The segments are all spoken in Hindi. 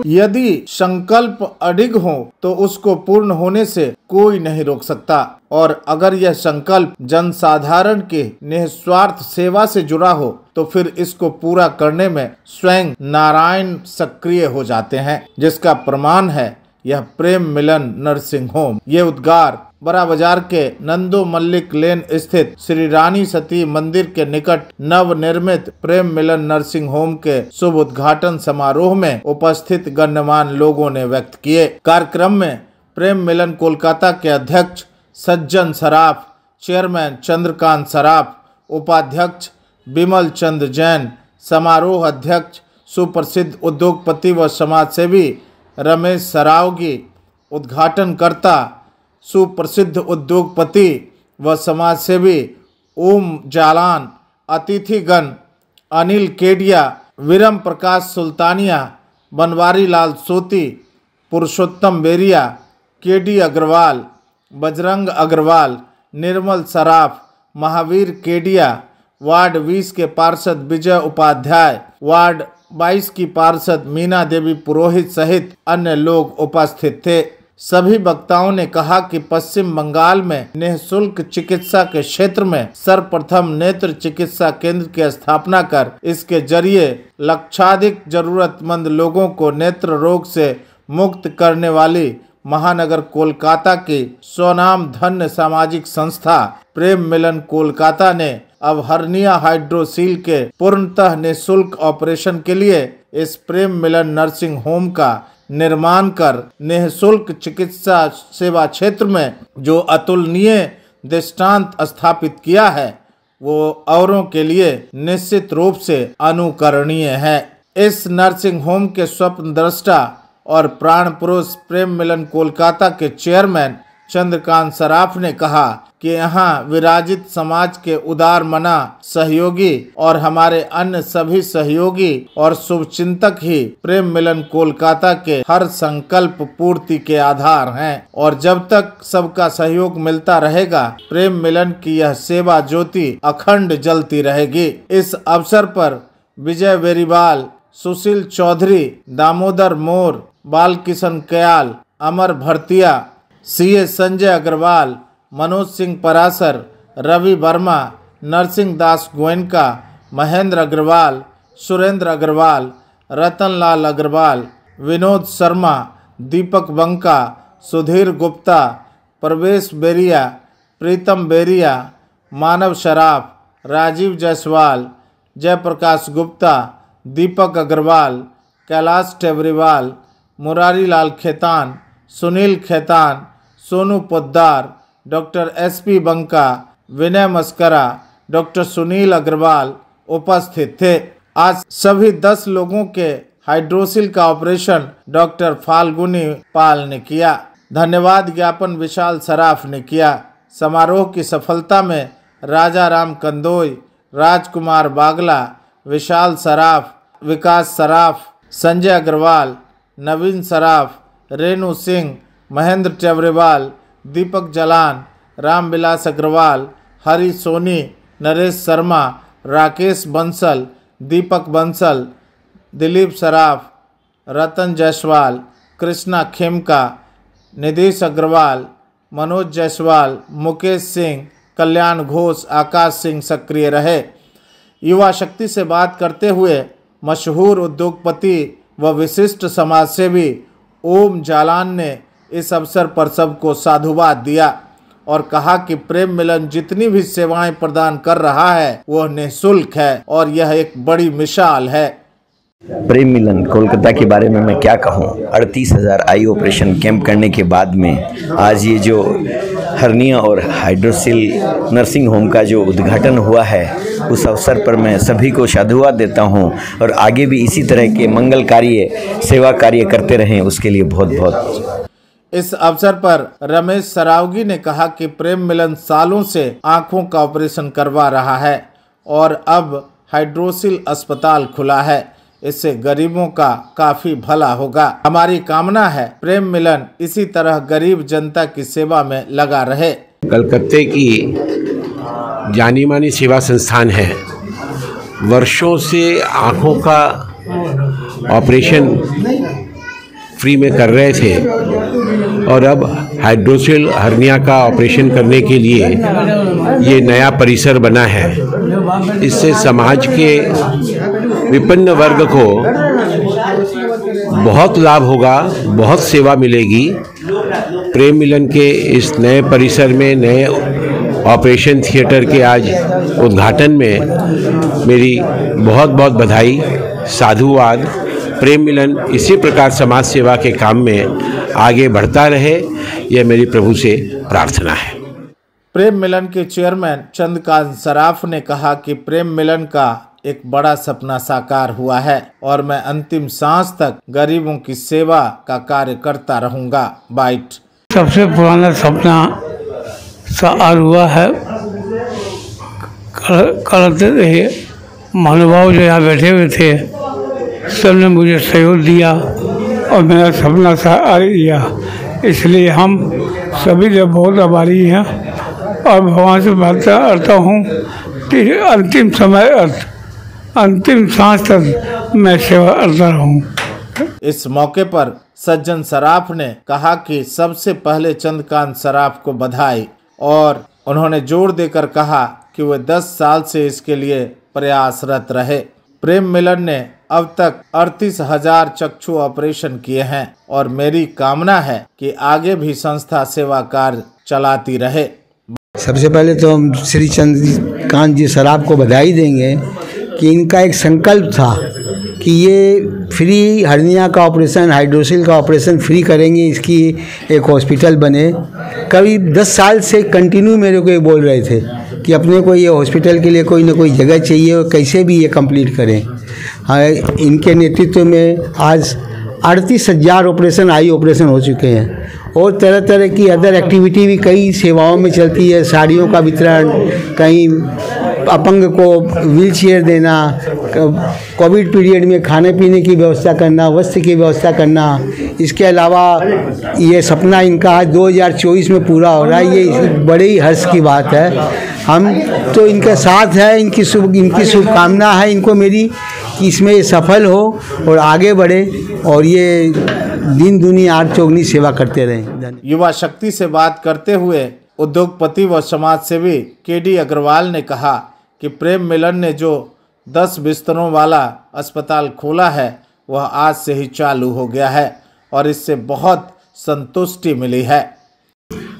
यदि संकल्प अडिग हो तो उसको पूर्ण होने से कोई नहीं रोक सकता, और अगर यह संकल्प जनसाधारण के निस्वार्थ सेवा से जुड़ा हो तो फिर इसको पूरा करने में स्वयं नारायण सक्रिय हो जाते हैं, जिसका प्रमाण है यह प्रेम मिलन नर्सिंग होम। ये उद्गार बड़ा बाजार के नंदो मल्लिक लेन स्थित श्री रानी सती मंदिर के निकट नव निर्मित प्रेम मिलन नर्सिंग होम के शुभ उद्घाटन समारोह में उपस्थित गण्यमान्य लोगों ने व्यक्त किए। कार्यक्रम में प्रेम मिलन कोलकाता के अध्यक्ष सज्जन सराफ, चेयरमैन चंद्रकांत सराफ, उपाध्यक्ष बिमल चंद जैन, समारोह अध्यक्ष सुप्रसिद्ध उद्योगपति व समाजसेवी रमेश सरावगी, उद्घाटनकर्ता सुप्रसिद्ध उद्योगपति व समाजसेवी ओम जालान, अतिथिगण अनिल केडिया, विरम प्रकाश सुल्तानिया, बनवारी लाल सोती, पुरुषोत्तम बेरिया, केडी अग्रवाल, बजरंग अग्रवाल, निर्मल सराफ, महावीर केडिया, वार्ड 20 के पार्षद विजय उपाध्याय, वार्ड 22 की पार्षद मीना देवी पुरोहित सहित अन्य लोग उपस्थित थे। सभी वक्ताओं ने कहा कि पश्चिम बंगाल में निःशुल्क चिकित्सा के क्षेत्र में सर्वप्रथम नेत्र चिकित्सा केंद्र की स्थापना कर इसके जरिए लक्षाधिक जरूरतमंद लोगों को नेत्र रोग से मुक्त करने वाली महानगर कोलकाता की स्वनाम धन्य सामाजिक संस्था प्रेम मिलन कोलकाता ने अब हर्निया हाइड्रोसील के पूर्णतः निःशुल्क ऑपरेशन के लिए इस प्रेम मिलन नर्सिंग होम का निर्माण कर निःशुल्क चिकित्सा सेवा क्षेत्र में जो अतुलनीय दृष्टांत स्थापित किया है वो औरों के लिए निश्चित रूप से अनुकरणीय है। इस नर्सिंग होम के स्वप्न दृष्टा और प्राण पुरुष प्रेम मिलन कोलकाता के चेयरमैन चंद्रकांत सराफ ने कहा कि यहाँ विराजित समाज के उदार मना सहयोगी और हमारे अन्य सभी सहयोगी और शुभचिंतक ही प्रेम मिलन कोलकाता के हर संकल्प पूर्ति के आधार हैं, और जब तक सबका सहयोग मिलता रहेगा प्रेम मिलन की यह सेवा ज्योति अखंड जलती रहेगी। इस अवसर पर विजय वेरीवाल, सुशील चौधरी, दामोदर मोर, बाल किशन कयाल, अमर भरतिया, सीए संजय अग्रवाल, मनोज सिंह परासर, रवि वर्मा, नरसिंह दास गोयनका, महेंद्र अग्रवाल, सुरेंद्र अग्रवाल, रतनलाल अग्रवाल, विनोद शर्मा, दीपक बंका, सुधीर गुप्ता, प्रवेश बेरिया, प्रीतम बेरिया, मानव शराफ, राजीव जायसवाल, जयप्रकाश गुप्ता, दीपक अग्रवाल, कैलाश टेबरीवाल, मुरारी लाल खेतान, सुनील खेतान, सोनू पोद्दार, डॉक्टर एसपी बंका, विनय मस्करा, डॉक्टर सुनील अग्रवाल उपस्थित थे। आज सभी 10 लोगों के हाइड्रोसिल का ऑपरेशन डॉक्टर फाल्गुनी पाल ने किया। धन्यवाद ज्ञापन विशाल सराफ ने किया। समारोह की सफलता में राजा राम कंदोई, राजकुमार बागला, विशाल सराफ, विकास सराफ, संजय अग्रवाल, नवीन सराफ, रेणु सिंह, महेंद्र टेबरीवाल, दीपक जलान, रामविलास अग्रवाल, हरी सोनी, नरेश शर्मा, राकेश बंसल, दीपक बंसल, दिलीप सराफ, रतन जायसवाल, कृष्णा खेमका, निधीश अग्रवाल, मनोज जायसवाल, मुकेश सिंह, कल्याण घोष, आकाश सिंह सक्रिय रहे। युवा शक्ति से बात करते हुए मशहूर उद्योगपति व विशिष्ट समाजसेवी ओम जालान ने इस अवसर पर सबको साधुवाद दिया और कहा कि प्रेम मिलन जितनी भी सेवाएं प्रदान कर रहा है वह निःशुल्क है और यह एक बड़ी मिसाल है। प्रेम मिलन कोलकाता के बारे में मैं क्या कहूँ। 38,000 आई ऑपरेशन कैंप करने के बाद में आज ये जो हर्निया और हाइड्रोसिल नर्सिंग होम का जो उद्घाटन हुआ है उस अवसर पर मैं सभी को साधुवाद देता हूँ और आगे भी इसी तरह के मंगल कार्य सेवा कार्य करते रहें, उसके लिए बहुत बहुत। इस अवसर पर रमेश सरावगी ने कहा कि प्रेम मिलन सालों से आंखों का ऑपरेशन करवा रहा है और अब हाइड्रोसिल अस्पताल खुला है, इससे गरीबों का काफी भला होगा। हमारी कामना है प्रेम मिलन इसी तरह गरीब जनता की सेवा में लगा रहे। कलकत्ते की जानी मानी सेवा संस्थान है, वर्षों से आँखों का ऑपरेशन फ्री में कर रहे थे और अब हाइड्रोसिल हर्निया का ऑपरेशन करने के लिए ये नया परिसर बना है। इससे समाज के विभिन्न वर्ग को बहुत लाभ होगा, बहुत सेवा मिलेगी। प्रेम मिलन के इस नए परिसर में, नए ऑपरेशन थिएटर के आज उद्घाटन में मेरी बहुत बहुत बधाई, साधुवाद। प्रेम मिलन इसी प्रकार समाज सेवा के काम में आगे बढ़ता रहे, यह मेरी प्रभु से प्रार्थना है। प्रेम मिलन के चेयरमैन चंद्रकांत सराफ ने कहा कि प्रेम मिलन का एक बड़ा सपना साकार हुआ है और मैं अंतिम सांस तक गरीबों की सेवा का कार्य करता रहूंगा। बाइट। सबसे पुराना सपना साकार हुआ है। करते रहे महानुभाव जो यहाँ बैठे हुए थे, सबने मुझे सहयोग दिया और मेरा सपना साकार किया। इसलिए हम सभी लोग बहुत आभारी हैं और भगवान से प्रार्थना करता हूँ कि अंतिम समय अंतिम सांस तक मैं सेवा करता रहूँ। इस मौके पर सज्जन सराफ ने कहा कि सबसे पहले चंद्रकांत सराफ को बधाई और उन्होंने जोर देकर कहा कि वे 10 साल से इसके लिए प्रयासरत रहे। प्रेम मिलन ने अब तक 38,000 चक्षु ऑपरेशन किए हैं और मेरी कामना है कि आगे भी संस्था सेवा कार्य चलाती रहे। सबसे पहले तो हम श्री चंद्रकांत जी सराफ को बधाई देंगे कि इनका एक संकल्प था कि ये फ्री हर्निया का ऑपरेशन, हाइड्रोसिल का ऑपरेशन फ्री करेंगे, इसकी एक हॉस्पिटल बने। करीब 10 साल से कंटिन्यू मेरे को ये बोल रहे थे कि अपने को ये हॉस्पिटल के लिए कोई ना कोई जगह चाहिए और कैसे भी ये कंप्लीट करें। हाँ, इनके नेतृत्व में आज 38,000 ऑपरेशन, आई ऑपरेशन हो चुके हैं और तरह तरह की अदर एक्टिविटी भी कई सेवाओं में चलती है। साड़ियों का वितरण, कहीं अपंग को व्हील चेयर देना, कोविड पीरियड में खाने पीने की व्यवस्था करना, वस्त्र की व्यवस्था करना। इसके अलावा ये सपना इनका 2024 में पूरा हो रहा है, ये बड़े ही हर्ष की बात है। हम तो इनके साथ हैं, इनकी शुभकामना है इनको मेरी कि इसमें ये सफल हो और आगे बढ़े और ये दिन दुनी आठ चौगनी सेवा करते रहें। युवा शक्ति से बात करते हुए उद्योगपति व समाज सेवी केडी अग्रवाल ने कहा कि प्रेम मिलन ने जो 10 बिस्तरों वाला अस्पताल खोला है वह आज से ही चालू हो गया है और इससे बहुत संतुष्टि मिली है।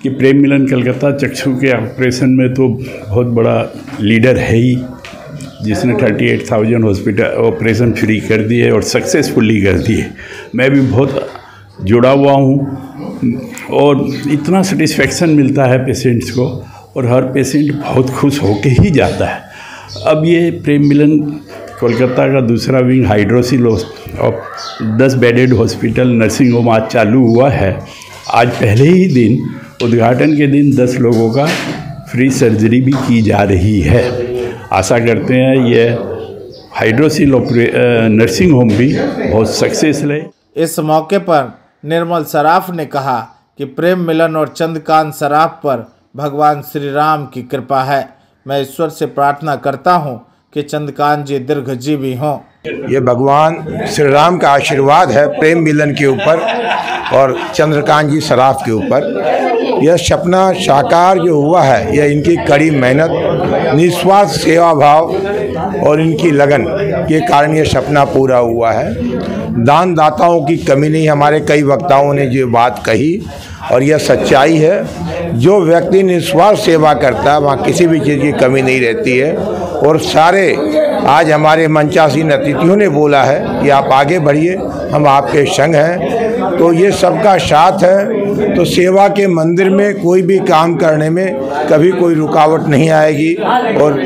कि प्रेम मिलन कलकत्ता चक्षु के ऑपरेशन में तो बहुत बड़ा लीडर है ही, जिसने 38,000 हॉस्पिटल ऑपरेशन फ्री कर दिए और सक्सेसफुली कर दिए। मैं भी बहुत जुड़ा हुआ हूँ और इतना सेटिस्फेक्शन मिलता है पेशेंट्स को और हर पेशेंट बहुत खुश होके ही जाता है। अब ये प्रेम मिलन कोलकाता का दूसरा विंग हाइड्रोसिल और 10 बेडेड हॉस्पिटल नर्सिंग होम आज चालू हुआ है। आज पहले ही दिन, उद्घाटन के दिन 10 लोगों का फ्री सर्जरी भी की जा रही है। आशा करते हैं ये हाइड्रोसिल नर्सिंग होम भी बहुत सक्सेसफुल है। इस मौके पर निर्मल सराफ ने कहा कि प्रेम मिलन और चंद्रकांत सराफ पर भगवान श्री राम की कृपा है। मैं ईश्वर से प्रार्थना करता हूँ कि चंद्रकांत जी दीर्घजीवी हों। ये भगवान श्री राम का आशीर्वाद है प्रेम मिलन के ऊपर और चंद्रकांत जी सराफ के ऊपर। यह सपना साकार जो हुआ है यह इनकी कड़ी मेहनत, निस्वार्थ सेवा भाव और इनकी लगन के कारण ये सपना पूरा हुआ है। दान दाताओं की कमी नहीं, हमारे कई वक्ताओं ने जो बात कही और यह सच्चाई है। जो व्यक्ति निस्वार्थ सेवा करता है वहाँ किसी भी चीज़ की कमी नहीं रहती है। और सारे आज हमारे मंचासीन अतिथियों ने बोला है कि आप आगे बढ़िए, हम आपके संग हैं। तो ये सबका साथ है तो सेवा के मंदिर में कोई भी काम करने में कभी कोई रुकावट नहीं आएगी। और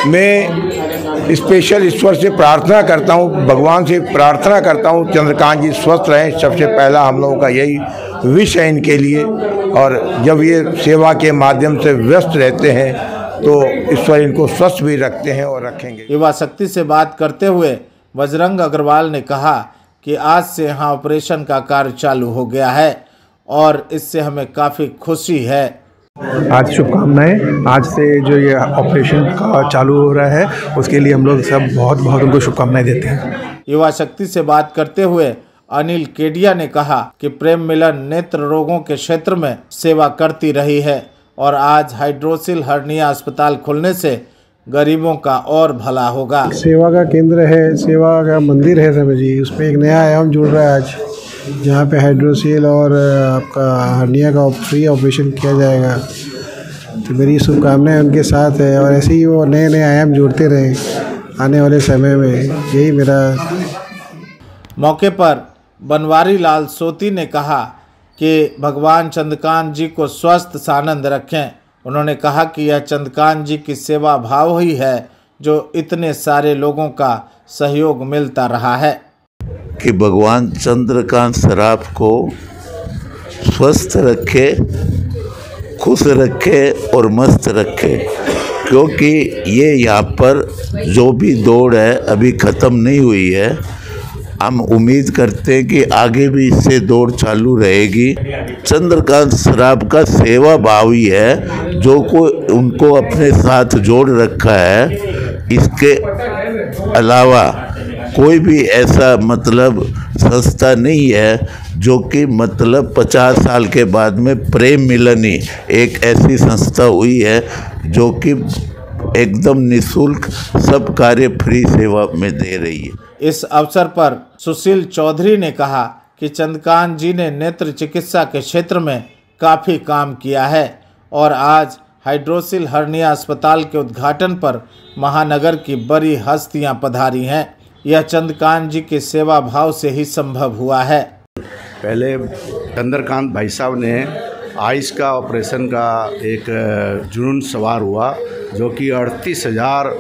मैं स्पेशल ईश्वर से प्रार्थना करता हूँ, भगवान से प्रार्थना करता हूँ चंद्रकांत जी स्वस्थ रहें। सबसे पहला हम लोगों का यही विश है इनके लिए। और जब ये सेवा के माध्यम से व्यस्त रहते हैं तो ईश्वर इनको स्वस्थ भी रखते हैं और रखेंगे। युवा शक्ति से बात करते हुए बजरंग अग्रवाल ने कहा कि आज से यहाँ ऑपरेशन का कार्य चालू हो गया है और इससे हमें काफ़ी खुशी है। आज शुभकामनाएं। आज से जो ये ऑपरेशन का चालू हो रहा है उसके लिए हम लोग सब बहुत बहुत उनको शुभकामनाएं देते हैं। युवा शक्ति से बात करते हुए अनिल केडिया ने कहा कि प्रेम मिलन नेत्र रोगों के क्षेत्र में सेवा करती रही है और आज हाइड्रोसिल हर्निया अस्पताल खुलने से गरीबों का और भला होगा। सेवा का केंद्र है, सेवा का मंदिर है समझ जी, उसमें एक नया आयाम जुड़ रहा है आज, जहाँ पे हाइड्रोसिल और आपका हर्निया का फ्री ऑपरेशन किया जाएगा। तो मेरी शुभकामनाएं उनके साथ है और ऐसे ही वो नए नए आयाम जोड़ते रहे आने वाले समय में, यही मेरा। मौके पर बनवारी लाल सोती ने कहा कि भगवान चंद्रकांत जी को स्वस्थ सानंद रखें। उन्होंने कहा कि यह चंद्रकांत जी की सेवा भाव ही है जो इतने सारे लोगों का सहयोग मिलता रहा है। कि भगवान चंद्रकांत सराफ को स्वस्थ रखे, खुश रखे और मस्त रखे, क्योंकि ये यहाँ पर जो भी दौड़ है अभी ख़त्म नहीं हुई है। हम उम्मीद करते हैं कि आगे भी इससे दौड़ चालू रहेगी। चंद्रकांत सराफ का सेवा भाव ही है जो को उनको अपने साथ जोड़ रखा है। इसके अलावा कोई भी ऐसा मतलब संस्था नहीं है जो कि मतलब 50 साल के बाद में प्रेम मिलन ही एक ऐसी संस्था हुई है जो कि एकदम निःशुल्क सब कार्य फ्री सेवा में दे रही है। इस अवसर पर सुशील चौधरी ने कहा कि चंद्रकांत जी ने नेत्र चिकित्सा के क्षेत्र में काफ़ी काम किया है और आज हाइड्रोसिल हर्निया अस्पताल के उद्घाटन पर महानगर की बड़ी हस्तियां पधारी हैं। यह चंद्रकांत जी के सेवा भाव से ही संभव हुआ है। पहले चंद्रकांत भाई साहब ने आइस का ऑपरेशन का एक जुनून सवार हुआ जो कि 38,000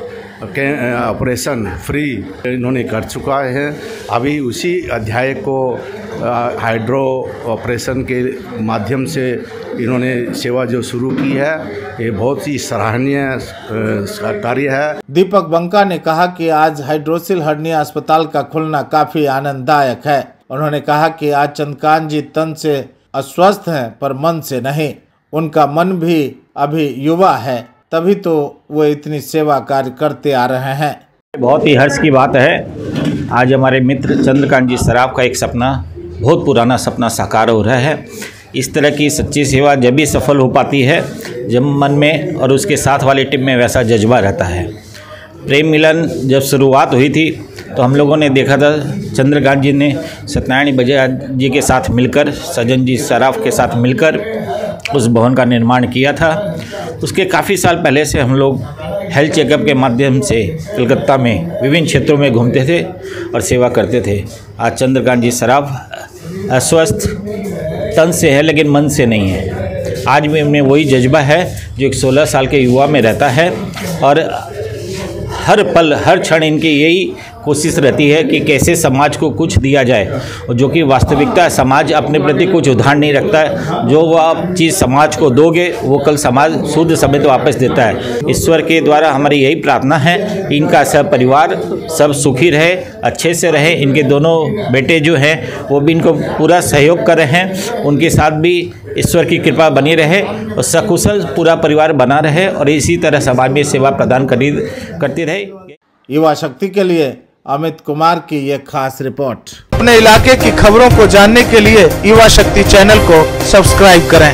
के ऑपरेशन फ्री इन्होंने कर चुका है। अभी उसी अध्याय को हाइड्रो ऑपरेशन के माध्यम से इन्होंने सेवा जो शुरू की है, ये बहुत ही सराहनीय कार्य है। दीपक बंका ने कहा कि आज हाइड्रोसिल हर्निया अस्पताल का खुलना काफ़ी आनंददायक है। उन्होंने कहा कि आज चंद्रकांत जी तन से अस्वस्थ हैं पर मन से नहीं, उनका मन भी अभी युवा है, तभी तो वो इतनी सेवा कार्य करते आ रहे हैं। बहुत ही हर्ष की बात है, आज हमारे मित्र चंद्रकांत जी सराफ का एक सपना, बहुत पुराना सपना साकार हो रहा है। इस तरह की सच्ची सेवा जब भी सफल हो पाती है जब मन में और उसके साथ वाली टीम में वैसा जज्बा रहता है। प्रेम मिलन जब शुरुआत हुई थी तो हम लोगों ने देखा था चंद्रकांत जी ने सत्यनारायण बजाज जी के साथ मिलकर, सज्जन जी सराफ के साथ मिलकर उस भवन का निर्माण किया था। उसके काफ़ी साल पहले से हम लोग हेल्थ चेकअप के माध्यम से कलकत्ता में विभिन्न क्षेत्रों में घूमते थे और सेवा करते थे। आज चंद्रकांत जी सराफ अस्वस्थ तन से है लेकिन मन से नहीं है। आज भी उनमें वही जज्बा है जो एक 16 साल के युवा में रहता है और हर पल हर क्षण इनकी यही कोशिश रहती है कि कैसे समाज को कुछ दिया जाए, और जो कि वास्तविकता समाज अपने प्रति कुछ उधार नहीं रखता है। जो वह चीज़ समाज को दोगे वो कल समाज शुद्ध समेत वापस देता है। ईश्वर के द्वारा हमारी यही प्रार्थना है कि इनका सब परिवार सब सुखी रहे, अच्छे से रहे। इनके दोनों बेटे जो हैं वो भी इनको पूरा सहयोग कर रहे हैं, उनके साथ भी ईश्वर की कृपा बनी रहे और सकुशल पूरा परिवार बना रहे और इसी तरह समाज में सेवा प्रदान करती रहे। युवा शक्ति के लिए अमित कुमार की ये खास रिपोर्ट। अपने इलाके की खबरों को जानने के लिए युवा शक्ति चैनल को सब्सक्राइब करें।